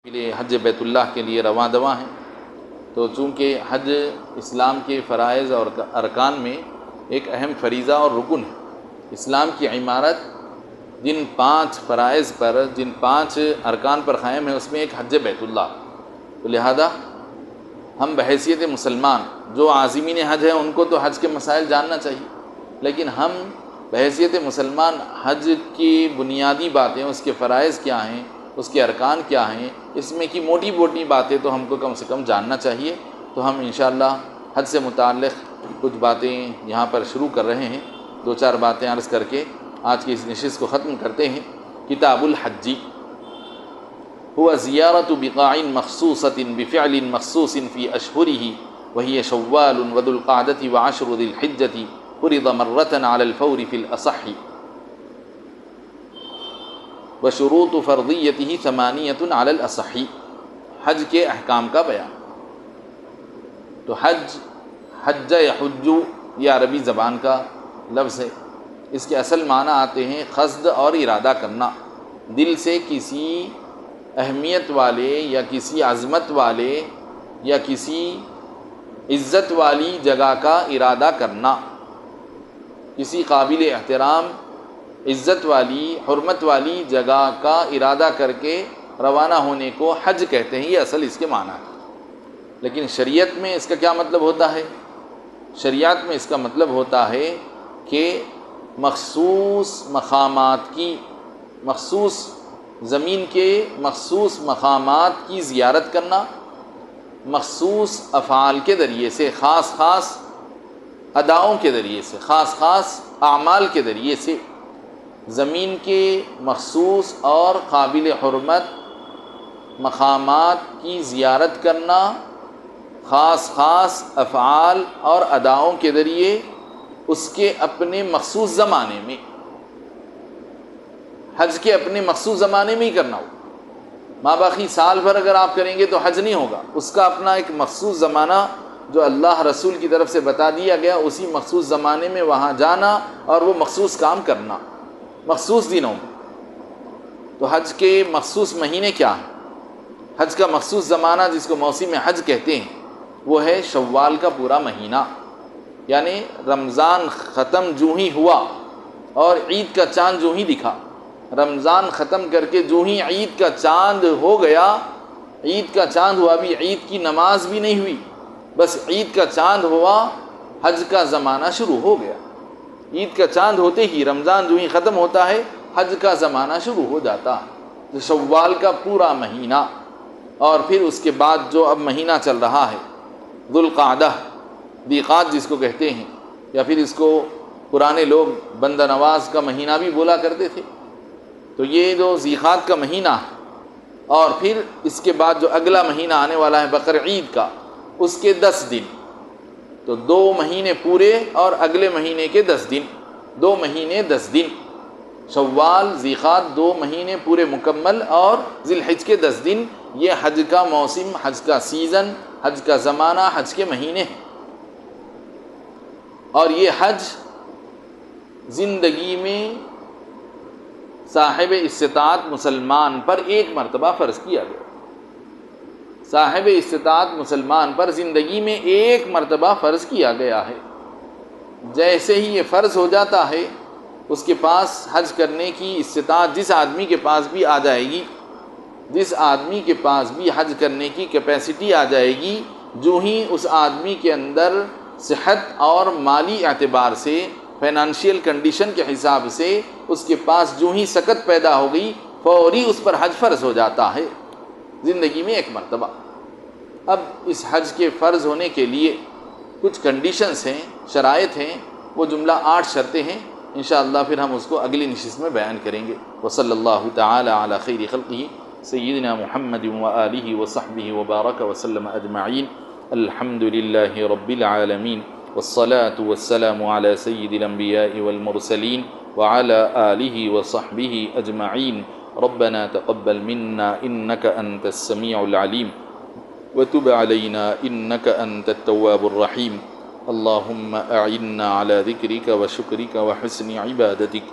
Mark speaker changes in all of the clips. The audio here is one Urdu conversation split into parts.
Speaker 1: کے لیے حج بیت اللہ کے لیے رواں دواں ہیں۔ تو چونکہ حج اسلام کے فرائض اور ارکان میں ایک اہم فریضہ اور رکن ہے، اسلام کی عمارت جن 5 فرائض پر، جن 5 ارکان پر قائم ہے، اس میں ایک حج بیت اللہ۔ تو لہذا ہم بحیثیت مسلمان جو عازمین حج ہیں ان کو تو حج کے مسائل جاننا چاہیے، لیکن ہم بحیثیت مسلمان حج کی بنیادی باتیں، اس کے فرائض کیا ہیں، اس کے ارکان کیا ہیں، اس میں کی موٹی موٹی باتیں تو ہم کو کم سے کم جاننا چاہیے۔ تو ہم انشاءاللہ حج سے متعلق کچھ باتیں یہاں پر شروع کر رہے ہیں، 2-4 باتیں عرض کر کے آج کی اس نشست کو ختم کرتے ہیں۔ کتاب الحج هو زیارت بقاع مخصوصة بفعل مخصوص في أشهره وهي شوال وذو القعدة وعشر ذي الحجة فرض مرة على الفور في الأصح وشروط فرضیته 8 على الأصح۔ حج کے احکام کا بیان۔ تو حج یحج یہ عربی زبان کا لفظ ہے، اس کے اصل معنی آتے ہیں قصد اور ارادہ کرنا، دل سے کسی اہمیت والے یا کسی عظمت والے یا کسی عزت والی جگہ کا ارادہ کرنا، کسی قابل احترام عزت والی حرمت والی جگہ کا ارادہ کر کے روانہ ہونے کو حج کہتے ہیں، یہ اصل اس کے معنی ہے۔ لیکن شریعت میں اس کا کیا مطلب ہوتا ہے؟ شریعت میں اس کا مطلب ہوتا ہے کہ مخصوص مقامات کی، مخصوص زمین کے مخصوص مقامات کی زیارت کرنا، مخصوص افعال کے ذریعے سے، خاص خاص اداؤں کے ذریعے سے، خاص خاص اعمال کے ذریعے سے زمین کے مخصوص اور قابل حرمت مقامات کی زیارت کرنا، خاص خاص افعال اور اداؤں کے ذریعے اس کے اپنے مخصوص زمانے میں، حج کے اپنے مخصوص زمانے میں ہی کرنا ہو۔ ماں باقی سال بھر اگر آپ کریں گے تو حج نہیں ہوگا، اس کا اپنا ایک مخصوص زمانہ جو اللہ رسول کی طرف سے بتا دیا گیا، اسی مخصوص زمانے میں وہاں جانا اور وہ مخصوص کام کرنا مخصوص دنوں میں۔ تو حج کے مخصوص مہینے کیا ہیں؟ حج کا مخصوص زمانہ جس کو موسم حج کہتے ہیں وہ ہے شوال کا پورا مہینہ، یعنی رمضان ختم جو ہی ہوا اور عید کا چاند جو ہی دکھا، رمضان ختم کر کے جو ہی عید کا چاند ہو گیا، عید کا چاند ہوا، ابھی عید کی نماز بھی نہیں ہوئی، بس عید کا چاند ہوا، حج کا زمانہ شروع ہو گیا۔ عید کا چاند ہوتے ہی رمضان جو ہی ختم ہوتا ہے، حج کا زمانہ شروع ہو جاتا ہے۔ تو شوال کا پورا مہینہ، اور پھر اس کے بعد جو اب مہینہ چل رہا ہے ذوالقعدہ، دیقات جس کو کہتے ہیں، یا پھر اس کو پرانے لوگ بندہ نواز کا مہینہ بھی بولا کرتے تھے۔ تو یہ جو ذیقات کا مہینہ ہے، اور پھر اس کے بعد جو اگلا مہینہ آنے والا ہے بقرعید کا، اس کے 10 دن، تو 2 مہینے پورے اور اگلے مہینے کے 10 دن، 2 مہینے 10 دن، شوال ذیقات 2 مہینے پورے مکمل، اور ذی الحج کے 10 دن، یہ حج کا موسم، حج کا سیزن، حج کا زمانہ، حج کے مہینے ہیں۔ اور یہ حج زندگی میں صاحب استطاعت مسلمان پر ایک مرتبہ فرض کیا گیا، صاحب استطاعت مسلمان پر زندگی میں ایک مرتبہ فرض کیا گیا ہے۔ جیسے ہی یہ فرض ہو جاتا ہے، اس کے پاس حج کرنے کی استطاعت جس آدمی کے پاس بھی آ جائے گی، جس آدمی کے پاس بھی حج کرنے کی کیپیسٹی آ جائے گی، جو ہی اس آدمی کے اندر صحت اور مالی اعتبار سے، فائنانشیل کنڈیشن کے حساب سے اس کے پاس جو ہی سکت پیدا ہو گئی، فوری اس پر حج فرض ہو جاتا ہے، زندگی میں ایک مرتبہ۔ اب اس حج کے فرض ہونے کے لیے کچھ کنڈیشنز ہیں، شرائط ہیں، وہ جملہ 8 شرطیں ہیں، انشاءاللہ پھر ہم اس کو اگلی نشست میں بیان کریں گے۔ وصلی اللہ تعالی علی خیر خلقہ سیدنا محمد وآلہ وصحبہ وبارک وسلم اجمعین۔ الحمد للہ رب العالمین، والصلاة والسلام علی سید الانبیاء والمرسلین وعلى آلہ وصحبہ اجمعین۔ ربنا تقبل منا انک انت السمیع العلیم وتب علینا انک انت التواب الرحیم۔ اللهم أعنا على ذكرك وشكرك وحسن عبادتك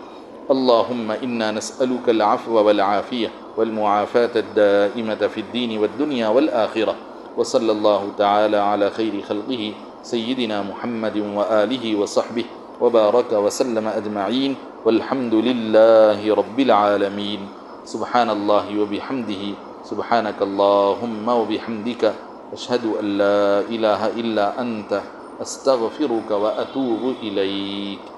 Speaker 1: اللهم إنا نسألك العفو والعافية والمعافاة الدائمة في الدين والدنيا والآخرة، وصلى الله تعالى على خير خلقه سيدنا محمد وآله وصحبه وبارك وسلم أجمعين، والحمد لله رب العالمين. سبحان الله وبحمده، سبحانك اللهم وبحمدك، أشهد أن لا إله إلا أنت، أستغفرك وأتوب إليك.